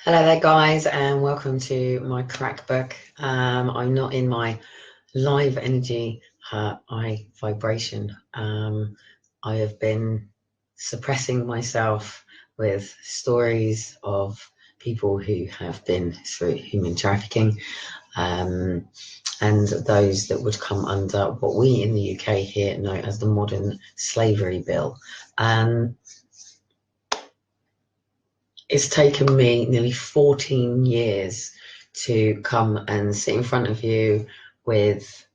Hello there guys, and welcome to my crack book. I'm not in my live energy, vibration. I have been suppressing myself with stories of people who have been through human trafficking, and those that would come under what we in the UK here know as the modern slavery bill. It's taken me nearly 14 years to come and sit in front of you with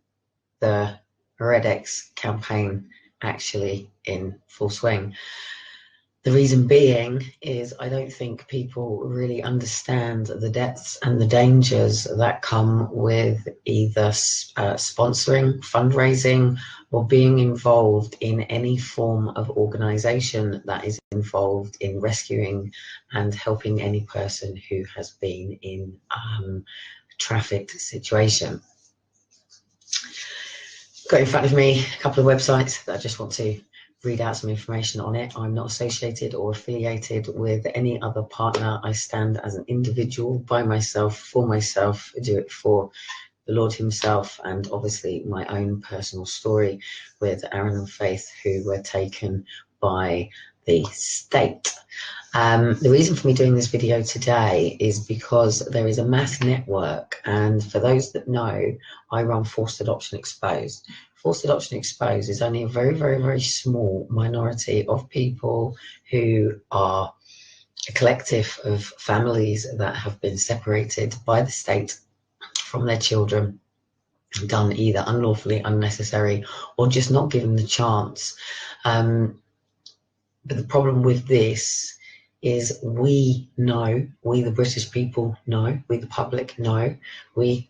the Red X campaign actually in full swing. The reason being is I don't think people really understand the depths and the dangers that come with either sponsoring, fundraising, or being involved in any form of organisation that is involved in rescuing and helping any person who has been in a trafficked situation. Got in front of me a couple of websites that I just want to read out some information on it. I'm not associated or affiliated with any other partner. I stand as an individual by myself, for myself, do it for the Lord himself, and obviously my own personal story with Aaron and Faith, who were taken by the state. The reason for me doing this video today is because there is a mass network, and for those that know, I run Forced Adoption Exposed. Forced Adoption Exposed is only a very, very, very small minority of people who are a collective of families that have been separated by the state from their children, done either unlawfully, unnecessary, or just not given the chance. But the problem with this is we know, we the British people know, we the public know, we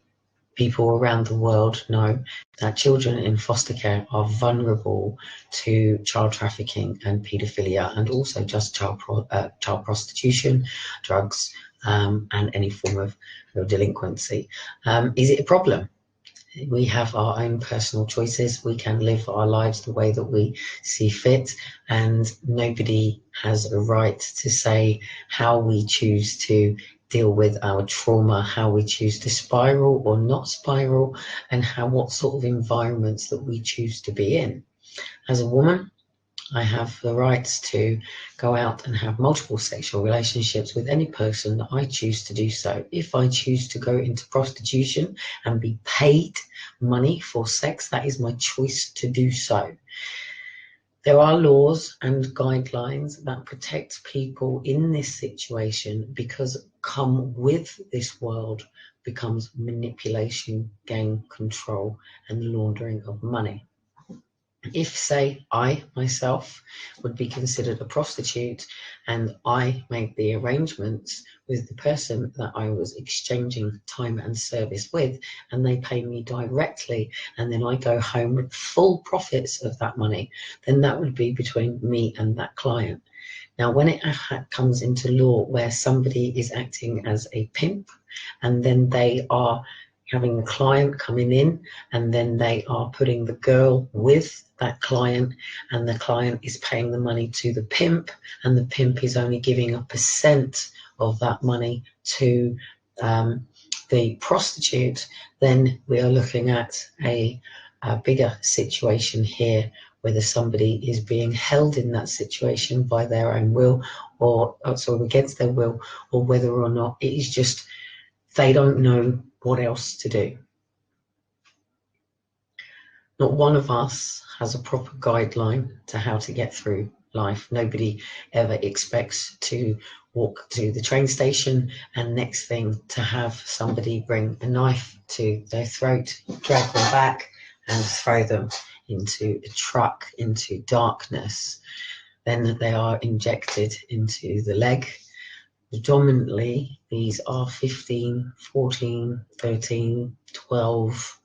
people around the world know that children in foster care are vulnerable to child trafficking and paedophilia, and also just child prostitution, drugs, and any form of delinquency. Is it a problem? We have our own personal choices. We can live our lives the way that we see fit, and nobody has a right to say how we choose to deal with our trauma, how we choose to spiral or not spiral, and what sort of environments that we choose to be in. As a woman, I have the rights to go out and have multiple sexual relationships with any person that I choose to do so. If I choose to go into prostitution and be paid money for sex, that is my choice to do so. There are laws and guidelines that protect people in this situation, because come with this world becomes manipulation, gain control, and laundering of money. If, say, I myself would be considered a prostitute and I made the arrangements with the person that I was exchanging time and service with, and they pay me directly, and then I go home with full profits of that money, then that would be between me and that client. Now, when it comes into law where somebody is acting as a pimp, and then they are having the client coming in, and then they are putting the girl with that client, and the client is paying the money to the pimp, and the pimp is only giving a % of that money to the prostitute, then we are looking at a bigger situation here, whether somebody is being held in that situation by their own will, or sort of against their will, or whether or not it is just they don't know what else to do. Not one of us has a proper guideline to how to get through life. Nobody ever expects to walk to the train station and next thing to have somebody bring a knife to their throat, drag them back and throw them into a truck, into darkness. Then they are injected into the leg. Predominantly, these are 15, 14, 13, 12,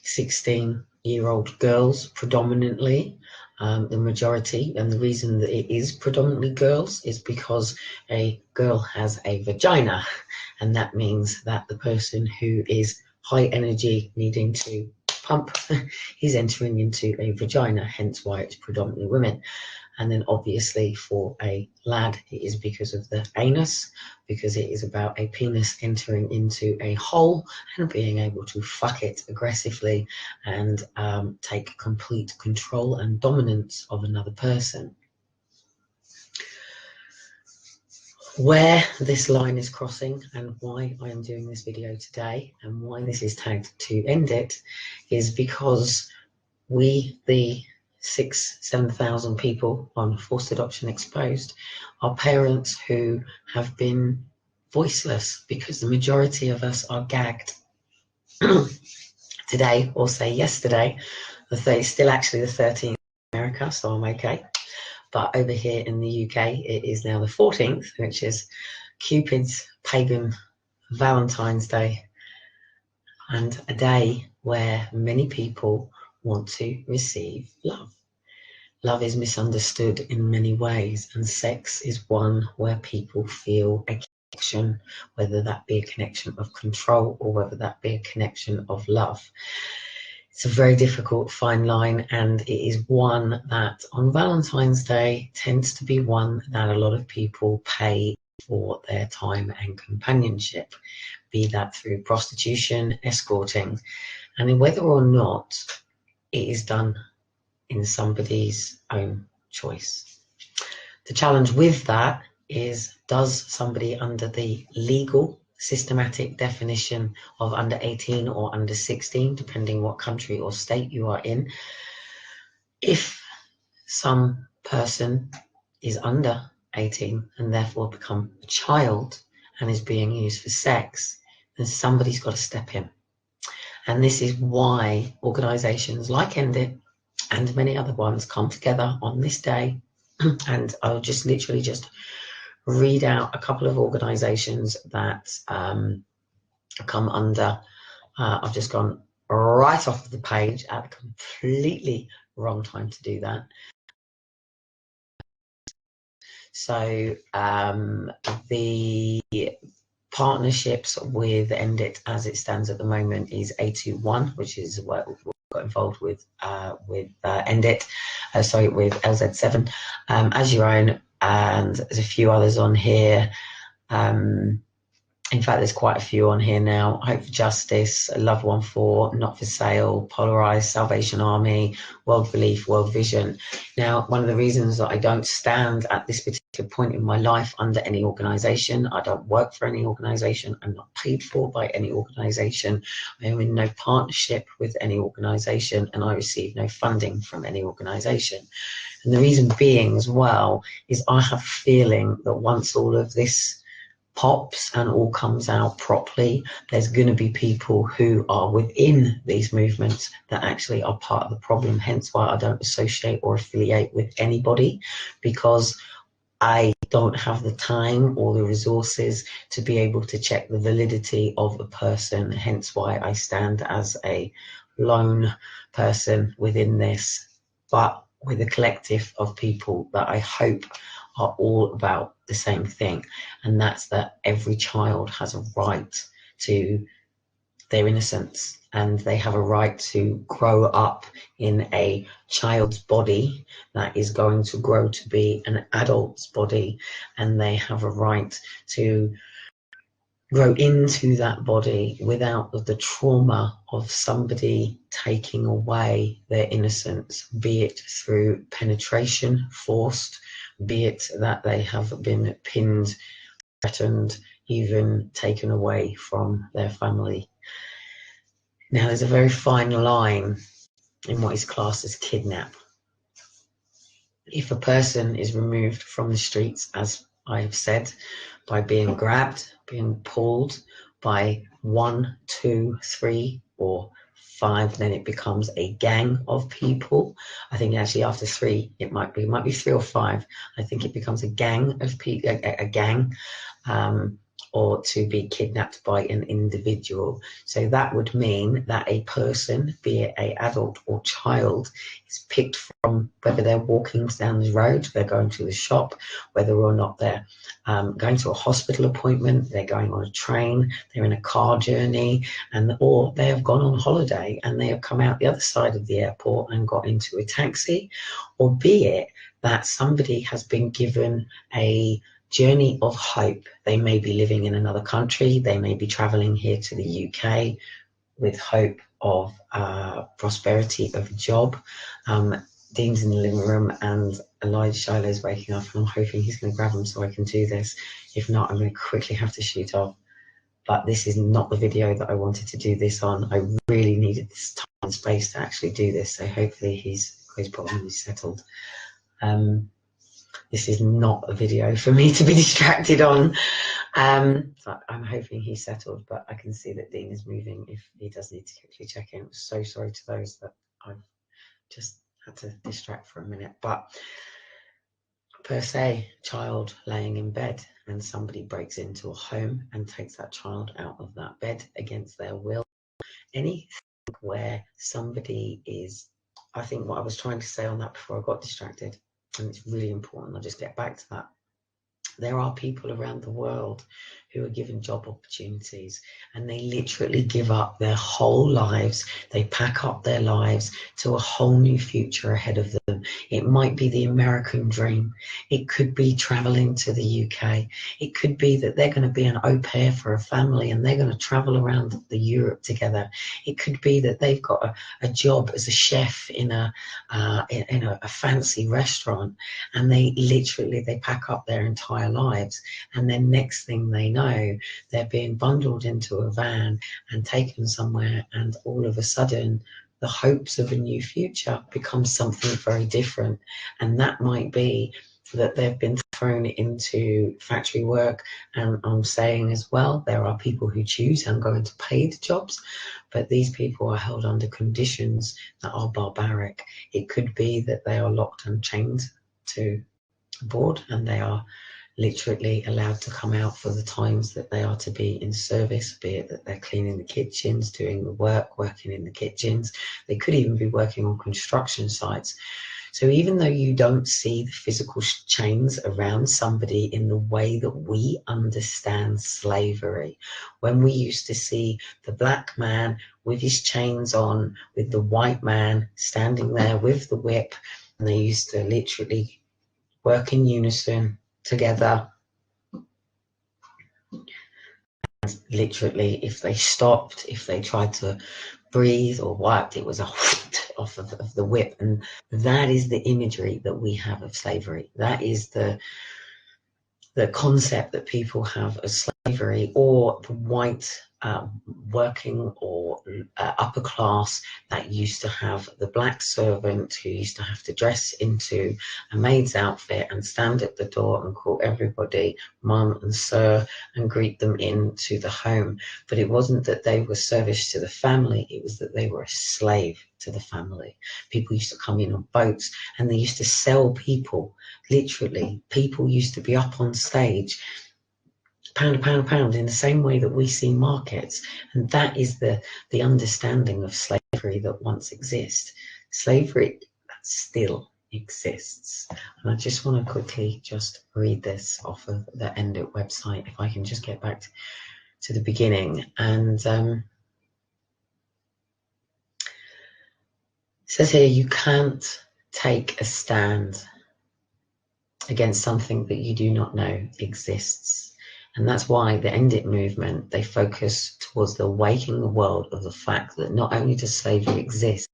16-year-old girls, predominantly, the majority. And the reason that it is predominantly girls is because a girl has a vagina, and that means that the person who is high energy, needing to pump, is entering into a vagina, hence why it's predominantly women. And then obviously for a lad, it is because of the anus, because it is about a penis entering into a hole and being able to fuck it aggressively and take complete control and dominance of another person. Where this line is crossing and why I am doing this video today and why this is tagged to end it is because we, the 7,000 people on Forced Adoption Exposed, are parents who have been voiceless because the majority of us are gagged. Today, or say yesterday, still actually the 13th in America, so I'm okay. But over here in the UK, it is now the 14th, which is Cupid's pagan Valentine's Day, and a day where many people want to receive love. Love is misunderstood in many ways, and sex is one where people feel a connection, whether that be a connection of control or whether that be a connection of love. It's a very difficult fine line, and it is one that on Valentine's Day tends to be one that a lot of people pay for their time and companionship, be that through prostitution, escorting, and whether or not it is done in somebody's own choice. The challenge with that is, does somebody under the legal systematic definition of under 18 or under 16, depending what country or state you are in, if some person is under 18 and therefore become a child and is being used for sex, then somebody's got to step in. And this is why organisations like End It and many other ones come together on this day. And I'll just literally just read out a couple of organisations that come under. I've just gone right off the page at a completely wrong time to do that. So the partnerships with End It as it stands at the moment is A21, which is what we got involved with End It, with LZ7, As Your Own, and there's a few others on here. In fact, there's quite a few on here now. Hope for Justice, Love 14, Not for Sale, Polarised, Salvation Army, World Belief, World Vision. Now, one of the reasons that I don't stand at this particular point in my life under any organisation, I don't work for any organisation, I'm not paid for by any organisation, I am in no partnership with any organisation, and I receive no funding from any organisation. And the reason being as well is I have a feeling that once all of this pops and all comes out properly, there's going to be people who are within these movements that actually are part of the problem. Hence why I don't associate or affiliate with anybody, because I don't have the time or the resources to be able to check the validity of a person. Hence why I stand as a lone person within this, but with a collective of people that I hope are all about the same thing, and that's that every child has a right to their innocence, and they have a right to grow up in a child's body that is going to grow to be an adult's body, and they have a right to grow into that body without the trauma of somebody taking away their innocence, be it through penetration, forced, be it that they have been pinned, threatened, even taken away from their family. Now, there's a very fine line in what is classed as kidnap. If a person is removed from the streets, as I have said, by being grabbed, being pulled by 1, 2, 3, or 5, then it becomes a gang of people. I think actually after 3, it might be 3 or 5. I think it becomes a gang of people, a gang or to be kidnapped by an individual. So that would mean that a person, be it an adult or child, is picked from whether they're walking down the road, they're going to the shop, whether or not they're going to a hospital appointment, they're going on a train, they're in a car journey, or they have gone on holiday and they have come out the other side of the airport and got into a taxi, or be it that somebody has been given a journey of hope. They may be living in another country, they may be traveling here to the UK with hope of prosperity of a job. Dean's in the living room and Elijah Shiloh's waking up, and I'm hoping he's going to grab him so I can do this. If not, I'm going to quickly have to shoot off. But this is not the video that I wanted to do this on. I really needed this time and space to actually do this, so hopefully he's probably settled. This is not a video for me to be distracted on. But I'm hoping he's settled, but I can see that Dean is moving if he does need to quickly check in. I'm so sorry to those that I've just had to distract for a minute. But per se, child laying in bed and somebody breaks into a home and takes that child out of that bed against their will. Anything where somebody is, I think what I was trying to say on that before I got distracted, and it's really important, I'll just get back to that. There are people around the world who are given job opportunities and they literally give up their whole lives. They pack up their lives to a whole new future ahead of them. It might be the American dream. It could be traveling to the UK. It could be that they're going to be an au pair for a family and they're going to travel around the Europe together. It could be that they've got a job as a chef in a fancy restaurant, and they pack up their entire lives, and then next thing they know, they're being bundled into a van and taken somewhere, and all of a sudden the hopes of a new future become something very different. And that might be that they've been thrown into factory work, and I'm saying as well, there are people who choose and go into paid jobs, but these people are held under conditions that are barbaric. It could be that they are locked and chained to a board, and they are literally allowed to come out for the times that they are to be in service, be it that they're cleaning the kitchens, doing the work, working in the kitchens. They could even be working on construction sites. So even though you don't see the physical chains around somebody in the way that we understand slavery, when we used to see the black man with his chains on, with the white man standing there with the whip, and they used to literally work in unison together. And literally, if they stopped, if they tried to breathe or wiped, it was a off of the whip. And that is the imagery that we have of slavery. That is the concept that people have of slavery, or the white working or upper class that used to have the black servant who used to have to dress into a maid's outfit and stand at the door and call everybody mum and sir and greet them into the home. But it wasn't that they were service to the family, it was that they were a slave to the family. People used to come in on boats and they used to sell people. Literally, people used to be up on stage, pound, pound, pound, in the same way that we see markets. And that is the understanding of slavery that once existed. Slavery still exists. And I just want to quickly just read this off of the Endit website, if I can just get back to the beginning. And it says here, you can't take a stand against something that you do not know exists. And that's why the End It movement, they focus towards the awakening the world of the fact that not only does slavery exist,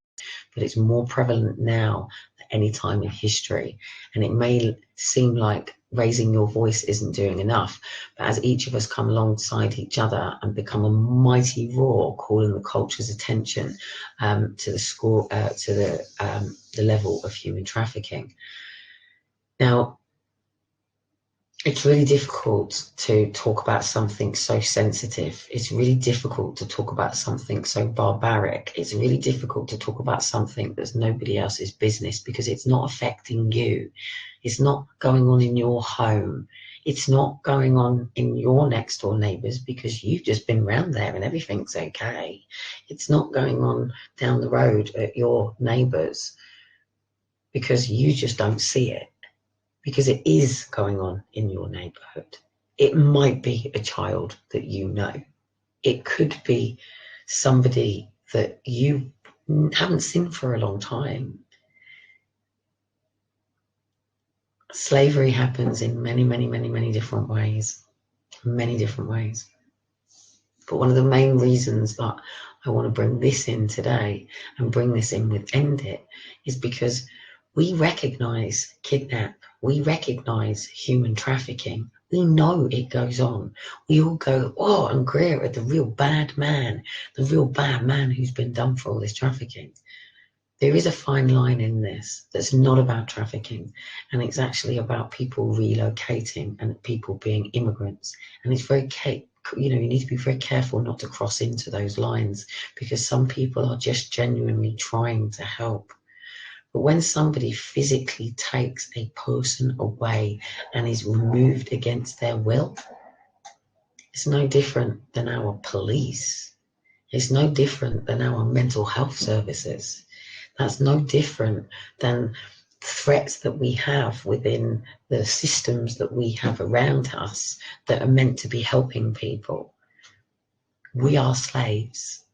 but it's more prevalent now than any time in history. And it may seem like raising your voice isn't doing enough, but as each of us come alongside each other and become a mighty roar, calling the culture's attention to the level of human trafficking. Now, it's really difficult to talk about something so sensitive. It's really difficult to talk about something so barbaric. It's really difficult to talk about something that's nobody else's business, because it's not affecting you. It's not going on in your home. It's not going on in your next door neighbours because you've just been round there and everything's okay. It's not going on down the road at your neighbours because you just don't see it, because it is going on in your neighbourhood. It might be a child that you know. It could be somebody that you haven't seen for a long time. Slavery happens in many, many, many, many different ways. Many different ways. But one of the main reasons that I want to bring this in today and bring this in with End It is because we recognise kidnap, we recognise human trafficking. We know it goes on. We all go, oh, and Greer at the real bad man who's been done for all this trafficking. There is a fine line in this that's not about trafficking, and it's actually about people relocating and people being immigrants. And it's very, you need to be very careful not to cross into those lines, because some people are just genuinely trying to help. But when somebody physically takes a person away and is removed against their will, it's no different than our police. It's no different than our mental health services. That's no different than threats that we have within the systems that we have around us that are meant to be helping people. We are slaves.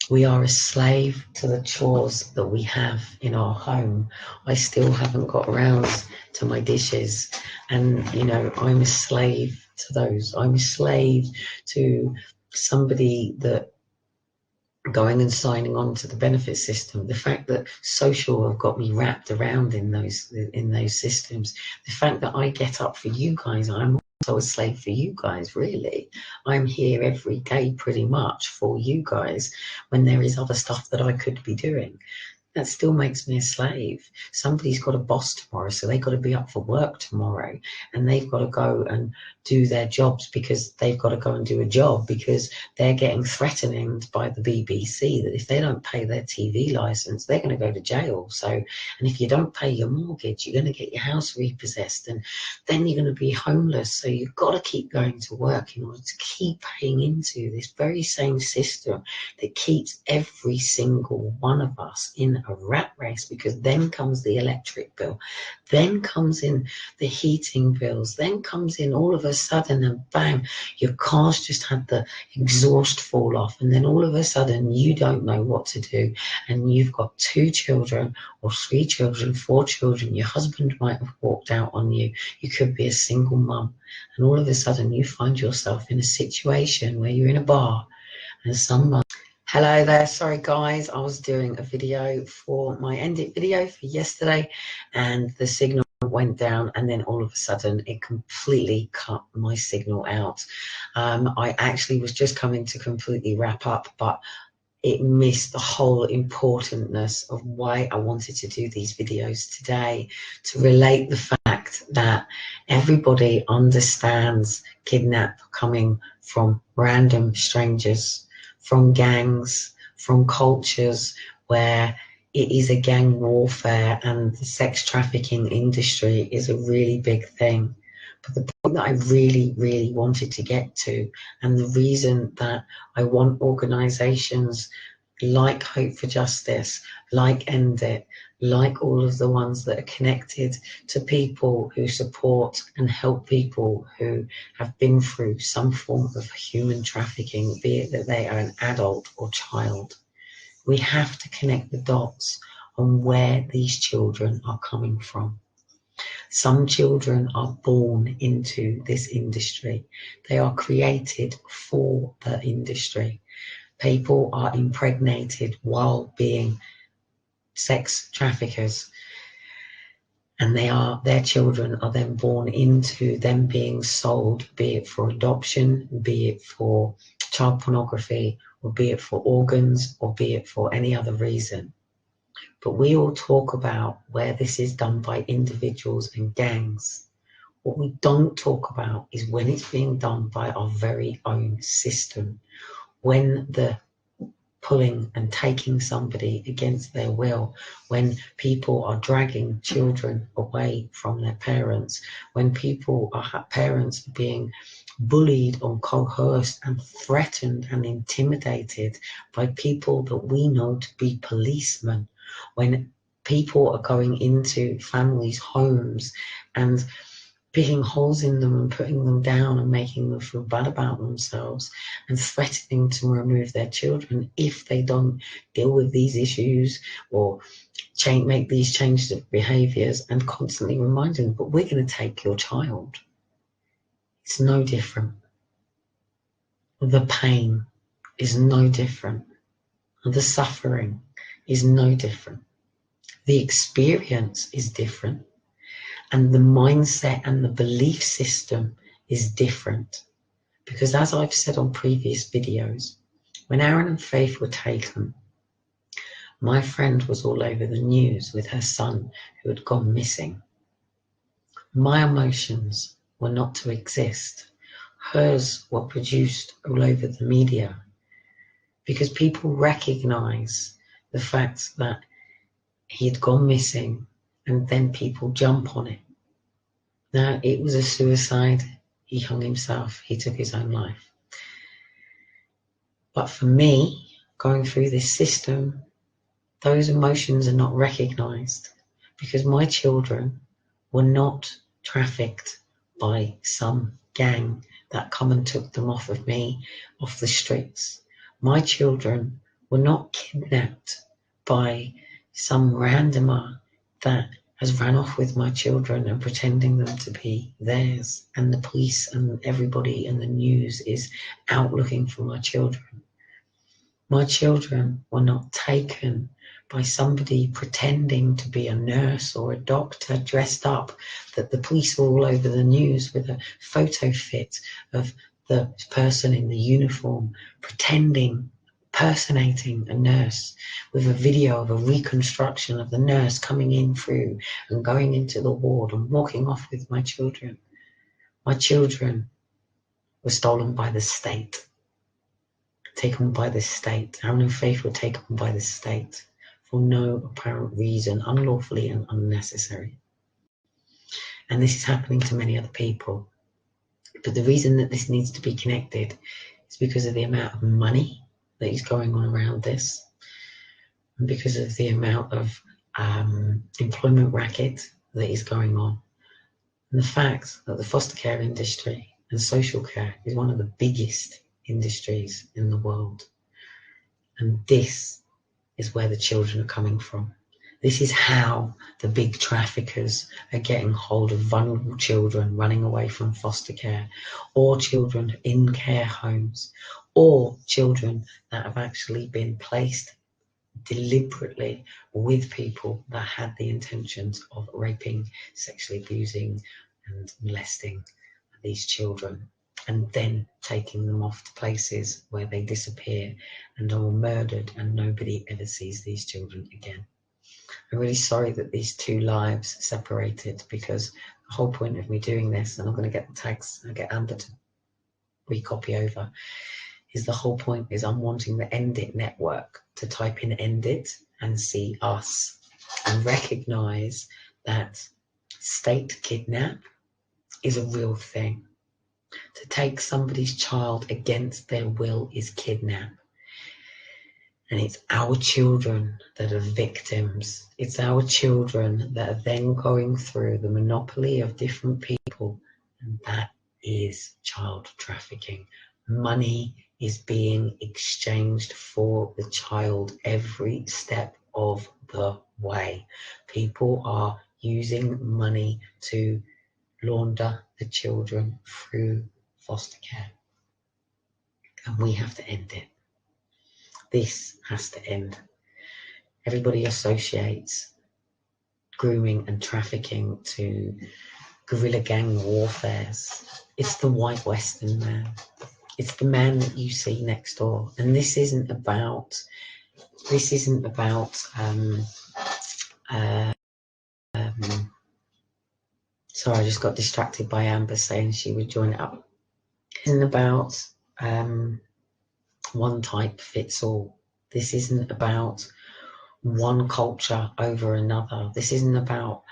We are a slave to the chores that we have in our home. I still haven't got around to my dishes, and I'm a slave to those. I'm a slave to somebody that going and signing on to the benefit system. The fact that social have got me wrapped around in those systems. The fact that I get up for you guys, I'm also a slave for you guys, really. I'm here every day pretty much for you guys when there is other stuff that I could be doing. That still makes me a slave. Somebody's got a boss tomorrow, so they've got to be up for work tomorrow, and they've got to go and do their jobs because they've got to go and do a job because they're getting threatened by the BBC that if they don't pay their TV license, they're going to go to jail. So, and if you don't pay your mortgage, you're going to get your house repossessed, and then you're going to be homeless. So you've got to keep going to work in order to keep paying into this very same system that keeps every single one of us in a rat race, because then comes the electric bill, then comes in the heating bills, then comes in all of a sudden, and bang, your car's just had the exhaust fall off, and then all of a sudden you don't know what to do, and you've got 2 children or 3 children, 4 children, your husband might have walked out on you, you could be a single mum, and all of a sudden you find yourself in a situation where you're in a bar and someone. Hello there, sorry guys, I was doing a video for my End It video for yesterday, and the signal went down, and then all of a sudden it completely cut my signal out. I actually was just coming to completely wrap up, but it missed the whole importantness of why I wanted to do these videos today, to relate the fact that everybody understands kidnap coming from random strangers, from gangs, from cultures where it is a gang warfare, and the sex trafficking industry is a really big thing. But the point that I really, really wanted to get to, and the reason that I want organisations like Hope for Justice, like End It, like all of the ones that are connected to people who support and help people who have been through some form of human trafficking, be it that they are an adult or child. We have to connect the dots on where these children are coming from. Some children are born into this industry. They are created for the industry. People are impregnated while being sex traffickers, and their children are then born into them being sold, be it for adoption, be it for child pornography, or be it for organs, or be it for any other reason. But we all talk about where this is done by individuals and gangs. What we don't talk about is when it's being done by our very own system, when the pulling and taking somebody against their will, when people are dragging children away from their parents, when people are parents being bullied or coerced and threatened and intimidated by people that we know to be policemen, when people are going into families' homes and picking holes in them and putting them down and making them feel bad about themselves and threatening to remove their children if they don't deal with these issues or make these changes of behaviours, and constantly reminding them, but we're going to take your child. It's no different. The pain is no different. The suffering is no different. The experience is different. And the mindset and the belief system is different. Because as I've said on previous videos, when Aaron and Faith were taken, my friend was all over the news with her son who had gone missing. My emotions were not to exist. Hers were produced all over the media because people recognise the fact that he had gone missing, and then people jump on it. Now, it was a suicide. He hung himself. He took his own life. But for me, going through this system, those emotions are not recognised because my children were not trafficked by some gang that come and took them off of me, off the streets. My children were not kidnapped by some randomer that has ran off with my children and pretending them to be theirs, and the police and everybody in the news is out looking for my children. My children were not taken by somebody pretending to be a nurse or a doctor dressed up, that the police were all over the news with a photo fit of the person in the uniform pretending, personating a nurse, with a video of a reconstruction of the nurse coming in through and going into the ward and walking off with my children. My children were stolen by the state, taken by the state. Aaron and Faith were taken by the state for no apparent reason, unlawfully and unnecessary. And this is happening to many other people. But the reason that this needs to be connected is because of the amount of money that is going on around this, and because of the amount of employment racket that is going on, and the fact that the foster care industry and social care is one of the biggest industries in the world. And this is where the children are coming from. This is how the big traffickers are getting hold of vulnerable children running away from foster care, or children in care homes, or children that have actually been placed deliberately with people that had the intentions of raping, sexually abusing and molesting these children, and then taking them off to places where they disappear and are murdered, and nobody ever sees these children again. I'm really sorry that these two lives separated, because the whole point of me doing this, and I'm going to get the tags, I'll get Amber to recopy over, is the whole point is I'm wanting the End It network to type in End It and see us and recognise that state kidnap is a real thing. To take somebody's child against their will is kidnap. And it's our children that are victims. It's our children that are then going through the monopoly of different people, and that is child trafficking. Money is being exchanged for the child every step of the way. People are using money to launder the children through foster care. And we have to end it. This has to end. Everybody associates grooming and trafficking to guerrilla gang warfares. It's the white Western man. It's the man that you see next door. And this isn't about sorry, I just got distracted by Amber saying she would join it up. It isn't about one type fits all. This isn't about one culture over another. This isn't about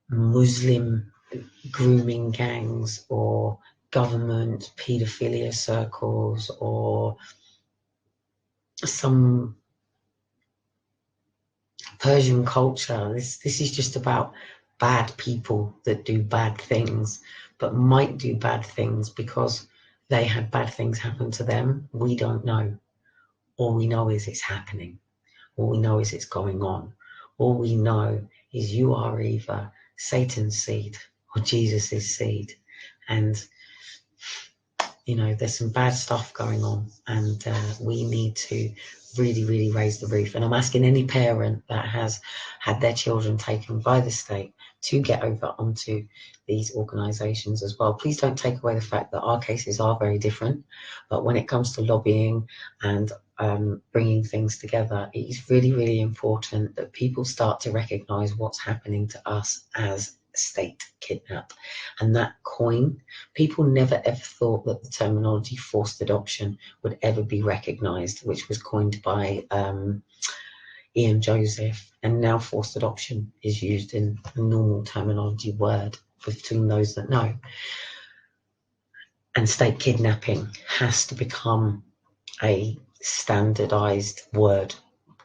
Muslim grooming gangs or government paedophilia circles or some Persian culture. This is just about bad people that do bad things, but might do bad things because they had bad things happen to them. We don't know. All we know is it's happening. All we know is it's going on. All we know is you are either Satan's seed or Jesus's seed. And you know, there's some bad stuff going on, and we need to really raise the roof. And I'm asking any parent that has had their children taken by the state to get over onto these organisations as well. Please don't take away the fact that our cases are very different, but when it comes to lobbying and bringing things together, it is really important that people start to recognise what's happening to us as state kidnap. And that coin, people never ever thought that the terminology forced adoption would ever be recognised, which was coined by Ian Joseph, and now forced adoption is used in a normal terminology word between those that know. And state kidnapping has to become a standardised word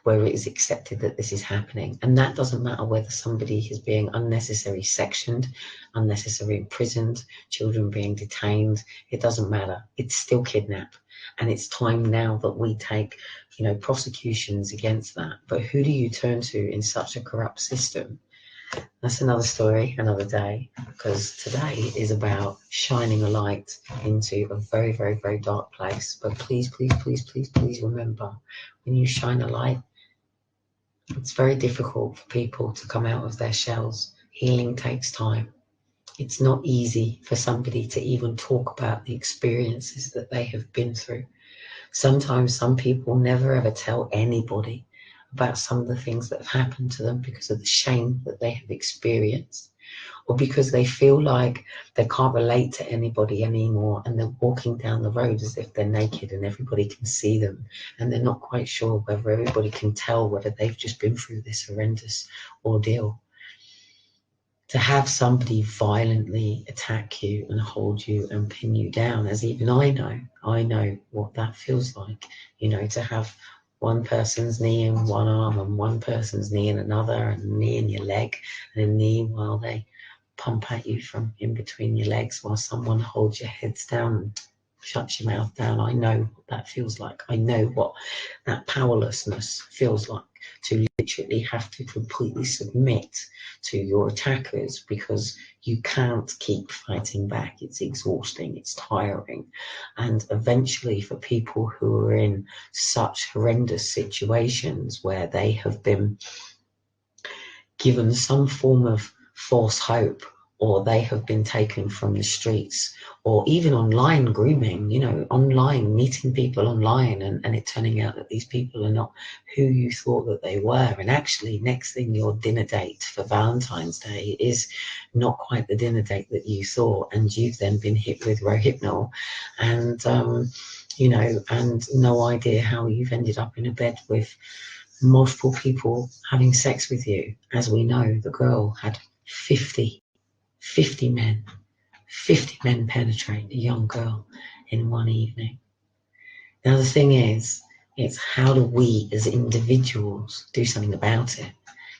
where it is accepted that this is happening. And that doesn't matter whether somebody is being unnecessarily sectioned, unnecessarily imprisoned, children being detained. It doesn't matter. It's still kidnap. And it's time now that we take, you know, prosecutions against that. But who do you turn to in such a corrupt system? That's another story, another day, because today is about shining a light into a very dark place. But please remember, when you shine a light, it's very difficult for people to come out of their shells. Healing takes time. It's not easy for somebody to even talk about the experiences that they have been through. Sometimes some people never ever tell anybody about some of the things that have happened to them because of the shame that they have experienced, or because they feel like they can't relate to anybody anymore, and they're walking down the road as if they're naked and everybody can see them, and they're not quite sure whether everybody can tell whether they've just been through this horrendous ordeal. To have somebody violently attack you and hold you and pin you down, as even I know what that feels like, you know, to have one person's knee in one arm and one person's knee in another, and a knee in your leg and a knee while they pump at you from in between your legs while someone holds your heads down and shuts your mouth down. I know what that feels like. I know what that powerlessness feels like, to literally have to completely submit to your attackers because you can't keep fighting back. It's exhausting, it's tiring. And eventually, for people who are in such horrendous situations where they have been given some form of false hope, or they have been taken from the streets, or even online grooming, you know, online, meeting people online, and it turning out that these people are not who you thought that they were. And actually, next thing, your dinner date for Valentine's Day is not quite the dinner date that you thought, and you've then been hit with Rohypnol, and, you know, and no idea how you've ended up in a bed with multiple people having sex with you. As we know, the girl had 50 men penetrate a young girl in one evening. Now the thing is, it's how do we as individuals do something about it?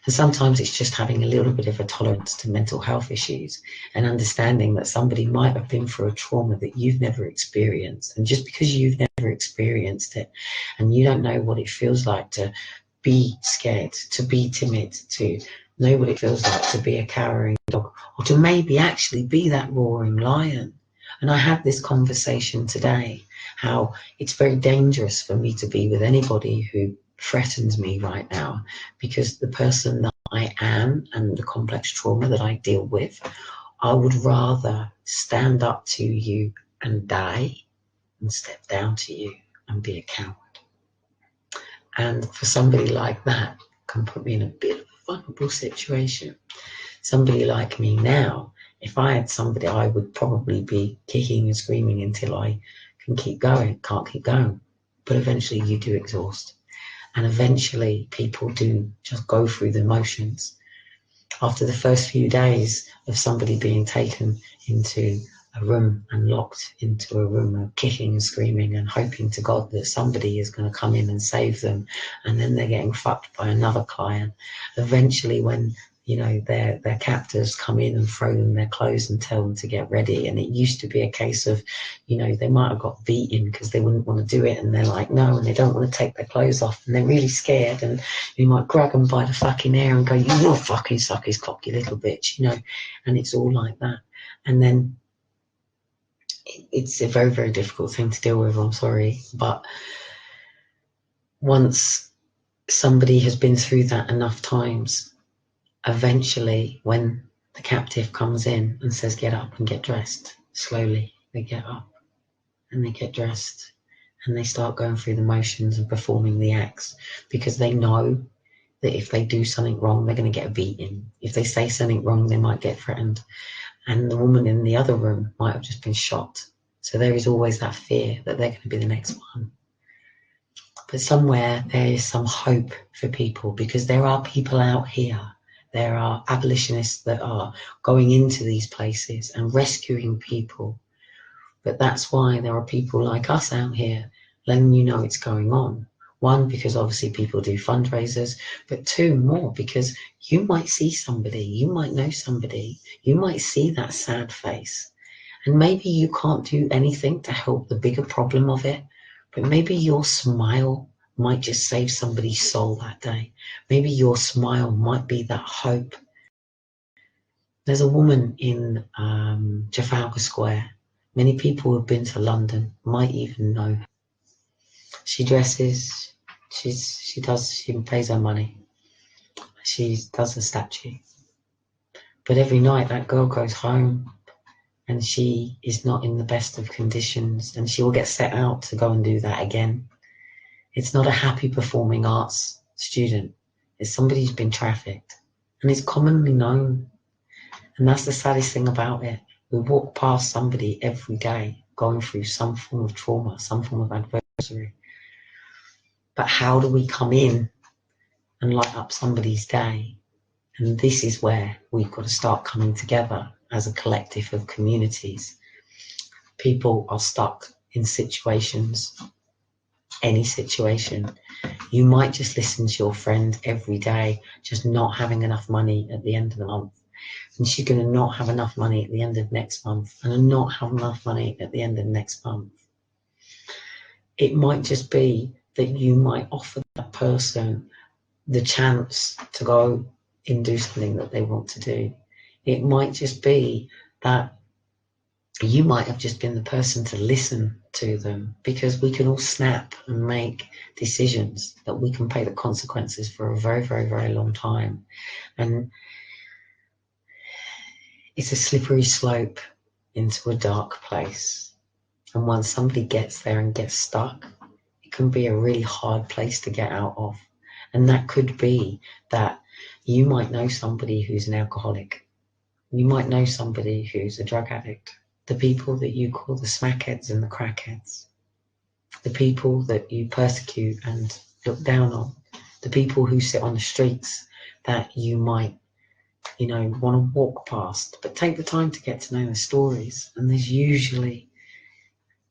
And sometimes it's just having a little bit of a tolerance to mental health issues and understanding that somebody might have been through a trauma that you've never experienced. And just because you've never experienced it and you don't know what it feels like to be scared, to be timid, to know what it feels like to be a cowering dog, or to maybe actually be that roaring lion. And I had this conversation today, how it's very dangerous for me to be with anybody who threatens me right now, because the person that I am and the complex trauma that I deal with, I would rather stand up to you and die than step down to you and be a coward. And for somebody like that can put me in a bit of a vulnerable situation. Somebody like me now, if I had somebody, I would probably be kicking and screaming until I can't keep going. But eventually you do exhaust. And eventually people do just go through the motions. After the first few days of somebody being taken into a room and locked into a room and kicking and screaming and hoping to God that somebody is going to come in and save them, and then they're getting fucked by another client. Eventually, when their captors come in and throw them their clothes and tell them to get ready, and it used to be a case of they might have got beaten because they wouldn't want to do it, and they're like no, and they don't want to take their clothes off, and they're really scared, and you might grab them by the fucking hair and go, you will fucking suck his cock, you little bitch, and it's all like that. And then it's a very, very difficult thing to deal with, I'm sorry, but once somebody has been through that enough times, eventually when the captive comes in and says get up and get dressed, slowly they get up and they get dressed and they start going through the motions and performing the acts, because they know that if they do something wrong, they're going to get a beating. If they say something wrong, they might get threatened, and the woman in the other room might have just been shot. So there is always that fear that they're going to be the next one. But somewhere there is some hope for people, because there are people out here, there are abolitionists that are going into these places and rescuing people. But that's why there are people like us out here letting you know it's going on. One, because obviously people do fundraisers, but two, more because you might see somebody, you might know somebody, you might see that sad face, and maybe you can't do anything to help the bigger problem of it, but maybe your smile might just save somebody's soul that day. Maybe your smile might be that hope. There's a woman in Trafalgar Square. Many people who've been to London might even know her. She dresses, she pays her money. She does a statue. But every night that girl goes home and she is not in the best of conditions, and she will get set out to go and do that again. It's not a happy performing arts student. It's somebody who's been trafficked. And it's commonly known. And that's the saddest thing about it. We walk past somebody every day going through some form of trauma, some form of adversity. But how do we come in and light up somebody's day? And this is where we've got to start coming together as a collective of communities. People are stuck in situations, any situation. You might just listen to your friend every day, just not having enough money at the end of the month. And she's going to not have enough money at the end of next month, and not have enough money at the end of next month. It might just be that you might offer that person the chance to go and do something that they want to do. It might just be that you might have just been the person to listen to them, because we can all snap and make decisions that we can pay the consequences for a very, very, very long time. And it's a slippery slope into a dark place. And once somebody gets there and gets stuck, it can be a really hard place to get out of. And that could be that you might know somebody who's an alcoholic. You might know somebody who's a drug addict. The people that you call the smackheads and the crackheads. The people that you persecute and look down on. The people who sit on the streets that you might want to walk past, but take the time to get to know their stories. And there's usually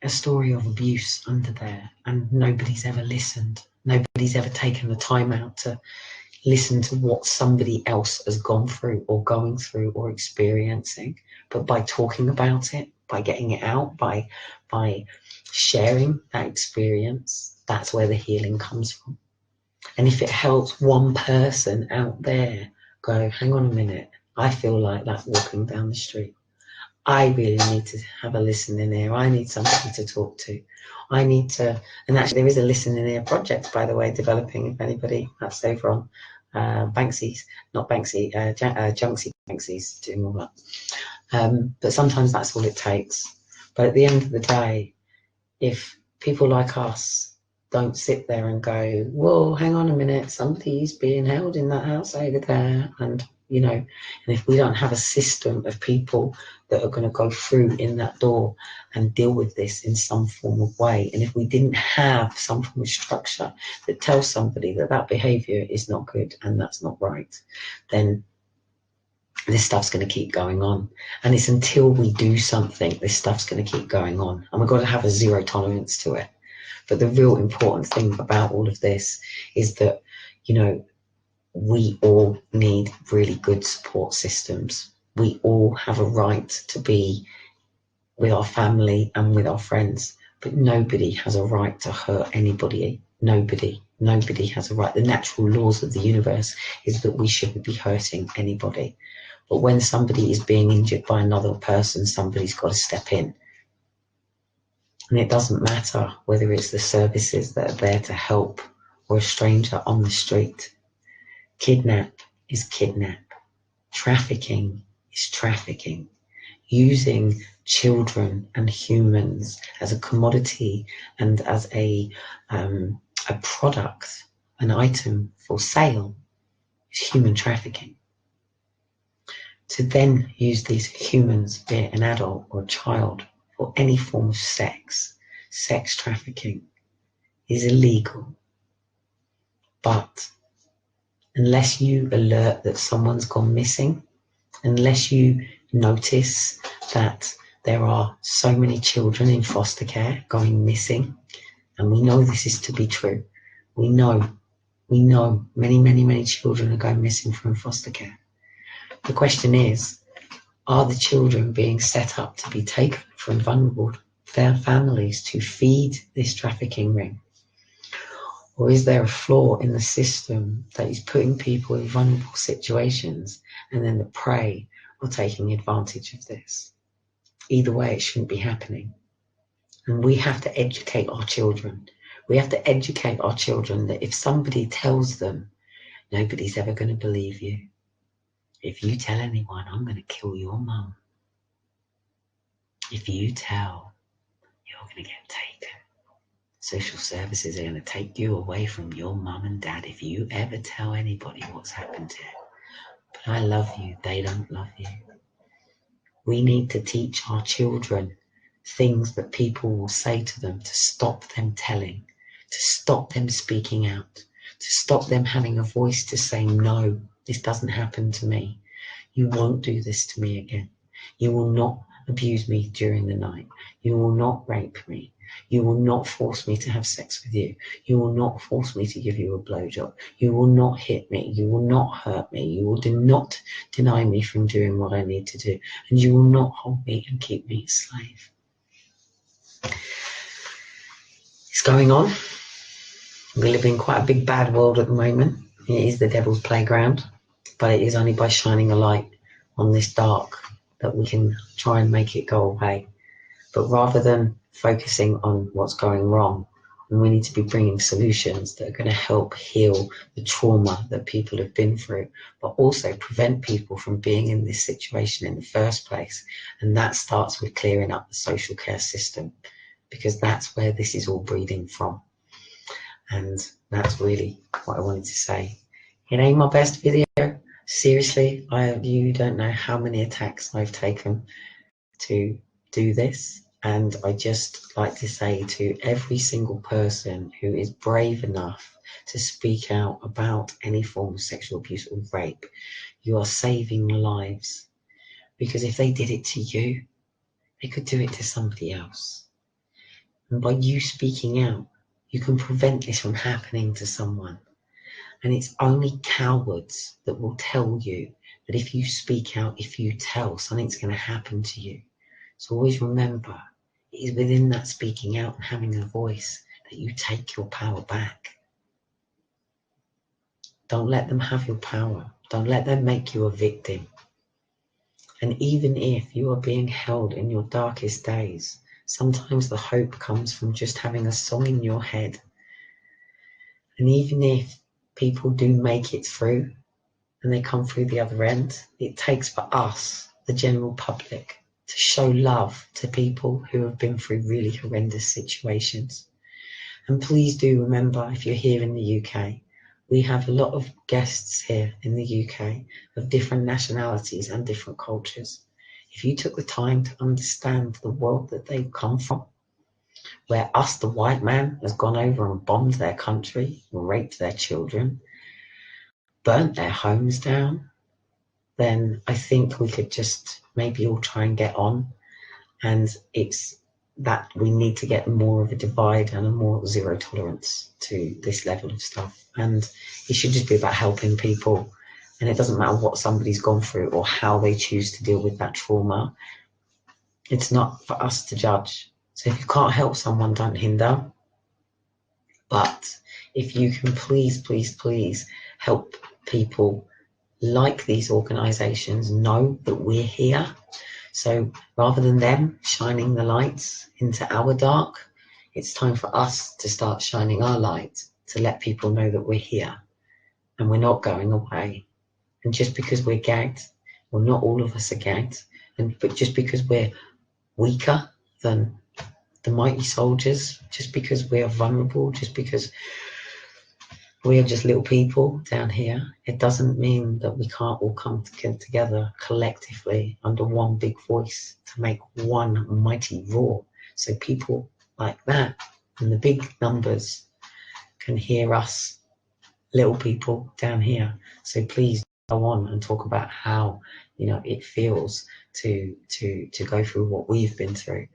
a story of abuse under there, and nobody's ever listened. Nobody's ever taken the time out to listen to what somebody else has gone through or going through or experiencing. But by talking about it, by getting it out, by sharing that experience, that's where the healing comes from. And if it helps one person out there go, hang on a minute, I feel like that walking down the street. I really need to have a listening ear. I need somebody to talk to. I need to, and actually there is a listening ear project, by the way, developing, if anybody, that's over on Banksy's, not Banksy, Junksy Banksy's doing all that. But sometimes that's all it takes. But at the end of the day, if people like us don't sit there and go, whoa, hang on a minute, somebody's being held in that house over there, and you know. And if we don't have a system of people that are going to go through in that door and deal with this in some form of way, and if we didn't have some form of structure that tells somebody that that behavior is not good and that's not right, then this stuff's going to keep going on. And it's until we do something, this stuff's going to keep going on, and we've got to have a zero tolerance to it. But the real important thing about all of this is that, you know, we all need really good support systems. We all have a right to be with our family and with our friends, but nobody has a right to hurt anybody. Nobody has a right. The natural laws of the universe is that we shouldn't be hurting anybody. But when somebody is being injured by another person, somebody's got to step in. And it doesn't matter whether it's the services that are there to help or a stranger on the street. Kidnap is kidnap. Trafficking is trafficking. Using children and humans as a commodity and as a product, an item for sale, is human trafficking. To then use these humans, be it an adult or a child, for any form of sex trafficking is illegal. But unless you alert that someone's gone missing, unless you notice that there are so many children in foster care going missing, and we know this is to be true. We know many children are going missing from foster care. The question is, are the children being set up to be taken from vulnerable families to feed this trafficking ring? Or is there a flaw in the system that is putting people in vulnerable situations and then the prey are taking advantage of this? Either way, it shouldn't be happening. And we have to educate our children. We have to educate our children that if somebody tells them, nobody's ever going to believe you. If you tell anyone, I'm going to kill your mum. If you tell, you're going to get taken. Social services are going to take you away from your mum and dad if you ever tell anybody what's happened to you. But I love you, they don't love you. We need to teach our children things that people will say to them to stop them telling, to stop them speaking out, to stop them having a voice to say, no, this doesn't happen to me. You won't do this to me again. You will not abuse me during the night. You will not rape me. You will not force me to have sex with you. You will not force me to give you a blowjob. You will not hit me. You will not hurt me. You will not deny me from doing what I need to do. And you will not hold me and keep me a slave. It's going on. We live in quite a big bad world at the moment. It is the devil's playground, but it is only by shining a light on this dark that we can try and make it go away. But rather than focusing on what's going wrong, we need to be bringing solutions that are going to help heal the trauma that people have been through, but also prevent people from being in this situation in the first place. And that starts with clearing up the social care system, because that's where this is all breeding from. And that's really what I wanted to say. It ain't my best video. Seriously, you don't know how many attacks I've taken to do this. And I just like to say to every single person who is brave enough to speak out about any form of sexual abuse or rape, you are saving lives. Because if they did it to you, they could do it to somebody else. And by you speaking out, you can prevent this from happening to someone. And it's only cowards that will tell you that if you speak out, if you tell, something's going to happen to you. So always remember, it is within that speaking out and having a voice that you take your power back. Don't let them have your power. Don't let them make you a victim. And even if you are being held in your darkest days, sometimes the hope comes from just having a song in your head. And even if people do make it through and they come through the other end, it takes for us, the general public, to show love to people who have been through really horrendous situations. And please do remember, if you're here in the UK, We have a lot of guests here in the UK of different nationalities and different cultures. If you took the time to understand the world that they've come from, where us, the white man, has gone over and bombed their country, raped their children, burnt their homes down, then I think we could just maybe all try and get on. And it's that we need to get more of a divide and a more zero tolerance to this level of stuff. And it should just be about helping people. And it doesn't matter what somebody's gone through or how they choose to deal with that trauma. It's not for us to judge. So if you can't help someone, don't hinder. But if you can please, please, please help people like these organisations know that we're here. So rather than them shining the lights into our dark, it's time for us to start shining our light to let people know that we're here and we're not going away. And just because we're gagged, well, not all of us are gagged, but just because we're weaker than the mighty soldiers, just because we are vulnerable, just because we are just little people down here, it doesn't mean that we can't all come together collectively under one big voice to make one mighty roar. So people like that in the big numbers can hear us little people down here. So please go on and talk about how, you know, it feels to go through what we've been through,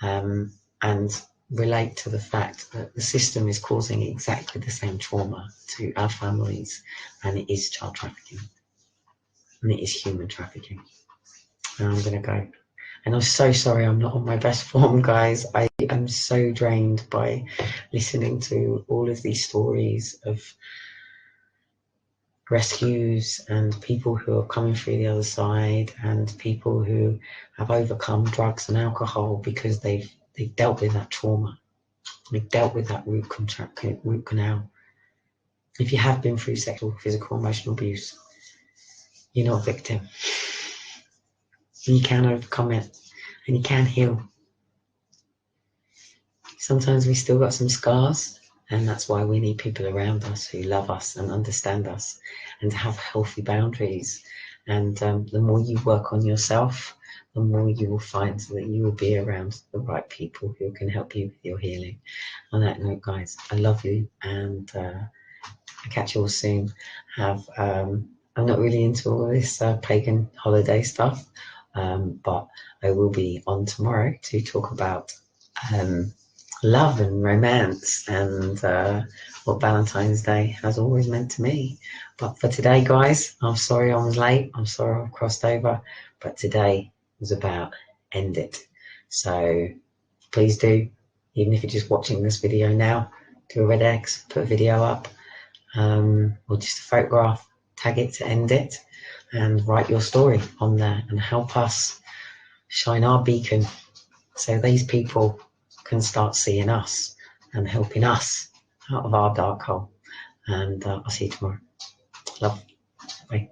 and relate to the fact that the system is causing exactly the same trauma to our families, and it is child trafficking and it is human trafficking. And I'm gonna go. And I'm so sorry I'm not on my best form, guys. I am so drained by listening to all of these stories of rescues and people who are coming through the other side and people who have overcome drugs and alcohol because they've dealt with that trauma. They've dealt with that root canal. If you have been through sexual, physical, emotional abuse, you're not a victim. And you can overcome it and you can heal. Sometimes we still got some scars, and that's why we need people around us who love us and understand us and to have healthy boundaries. And the more you work on yourself, the more you will find that you will be around the right people who can help you with your healing. On that note, guys, I love you, and I'll catch you all soon. I'm not really into all this pagan holiday stuff, but I will be on tomorrow to talk about love and romance and what Valentine's Day has always meant to me. But for today, guys, I'm sorry I was late. I'm sorry I've crossed over, but today was about end it. So please do, even if you're just watching this video now, do a red X, put a video up, or just a photograph, tag it to end it, and write your story on there and help us shine our beacon so these people can start seeing us and helping us out of our dark hole. And I'll see you tomorrow. Love. Bye.